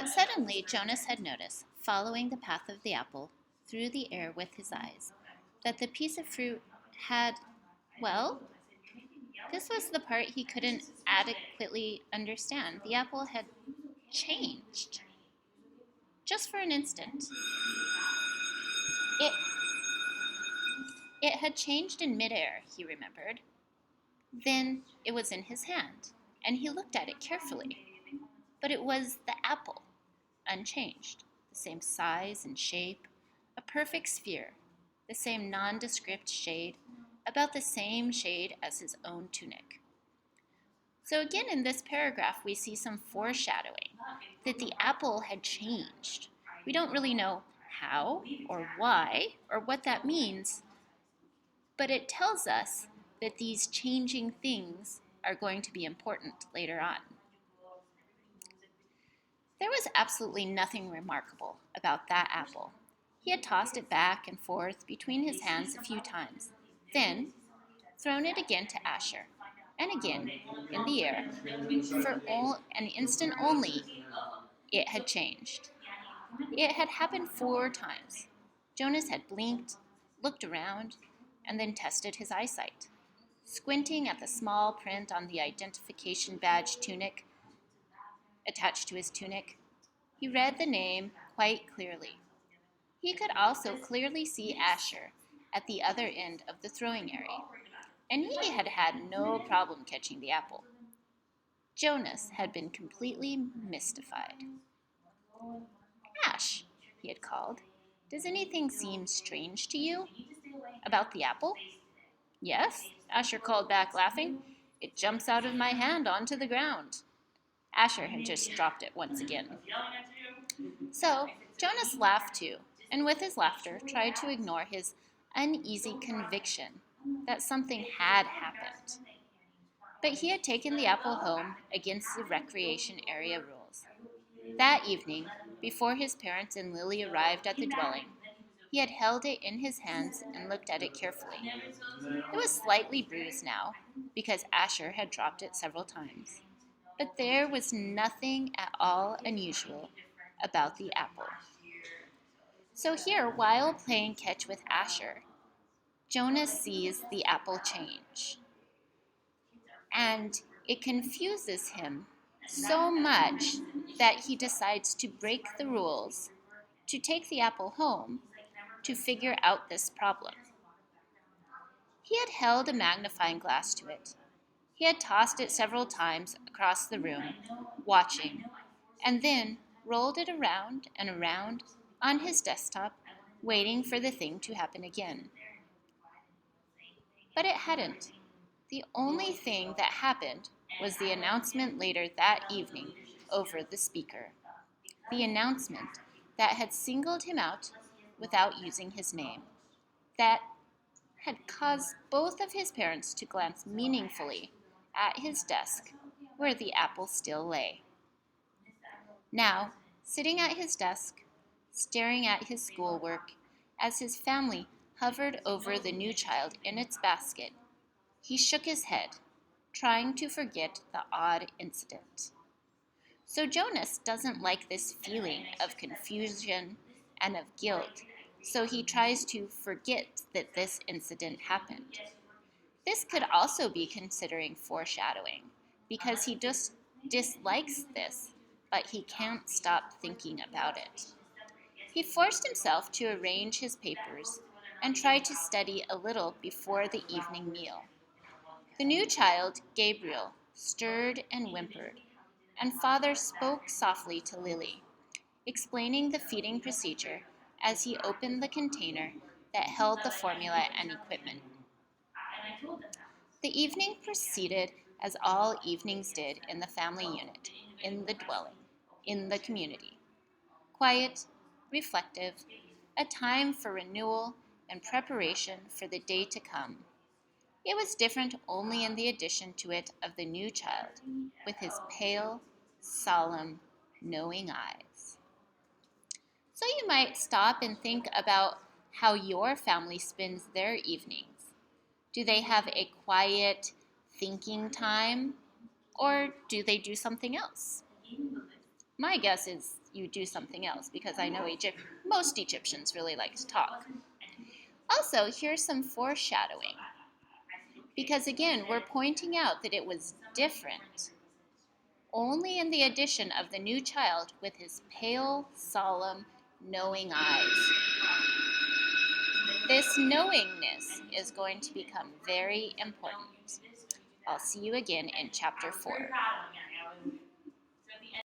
But suddenly Jonas had noticed, following the path of the apple through the air with his eyes, that the piece of fruit had, well, this was the part he couldn't adequately understand. The apple had changed. Just for an instant. It, it had changed in midair, he remembered. Then it was in his hand, and he looked at it carefully. But it was the apple, unchanged, the same size and shape, a perfect sphere, the same nondescript shade, about the same shade as his own tunic. So again in this paragraph we see some foreshadowing that the apple had changed. We don't really know how or why or what that means, but it tells us that these changing things are going to be important later on. There was absolutely nothing remarkable about that apple. He had tossed it back and forth between his hands a few times, then thrown it again to Asher, and again in the air. For an instant only, it had changed. It had happened 4 times. Jonas had blinked, looked around, and then tested his eyesight. Squinting at the small print on the identification badge tunic attached to his tunic, he read the name quite clearly. He could also clearly see Asher at the other end of the throwing area, and he had had no problem catching the apple. Jonas had been completely mystified. Ash, he had called, does anything seem strange to you about the apple? Yes, Asher called back, laughing. It jumps out of my hand onto the ground. Asher had just dropped it once again. So Jonas laughed too, and with his laughter tried to ignore his uneasy conviction that something had happened. But he had taken the apple home against the recreation area rules. That evening, before his parents and Lily arrived at the dwelling, he had held it in his hands and looked at it carefully. It was slightly bruised now, because Asher had dropped it several times. But there was nothing at all unusual about the apple. So here, while playing catch with Asher, Jonas sees the apple change. And it confuses him so much that he decides to break the rules, to take the apple home, to figure out this problem. He had held a magnifying glass to it. He had tossed it several times across the room, watching, and then rolled it around and around on his desktop, waiting for the thing to happen again. But it hadn't. The only thing that happened was the announcement later that evening over the speaker. The announcement that had singled him out without using his name. That had caused both of his parents to glance meaningfully at his desk where the apple still lay. Now, sitting at his desk, staring at his schoolwork, as his family hovered over the new child in its basket, he shook his head, trying to forget the odd incident. So Jonas doesn't like this feeling of confusion and of guilt, so he tries to forget that this incident happened. This could also be considering foreshadowing, because he just dislikes this, but he can't stop thinking about it. He forced himself to arrange his papers and try to study a little before the evening meal. The new child, Gabriel, stirred and whimpered, and Father spoke softly to Lily, explaining the feeding procedure as he opened the container that held the formula and equipment. The evening proceeded as all evenings did in the family unit, in the dwelling, in the community. Quiet, reflective, a time for renewal and preparation for the day to come. It was different only in the addition to it of the new child, with his pale, solemn, knowing eyes. So you might stop and think about how your family spends their evenings. Do they have a quiet thinking time, or do they do something else? My guess is you do something else, because I know most Egyptians really like to talk. Also, here's some foreshadowing, because again, we're pointing out that it was different only in the addition of the new child with his pale, solemn, knowing eyes. This knowingness is going to become very important. I'll see you again in chapter 4.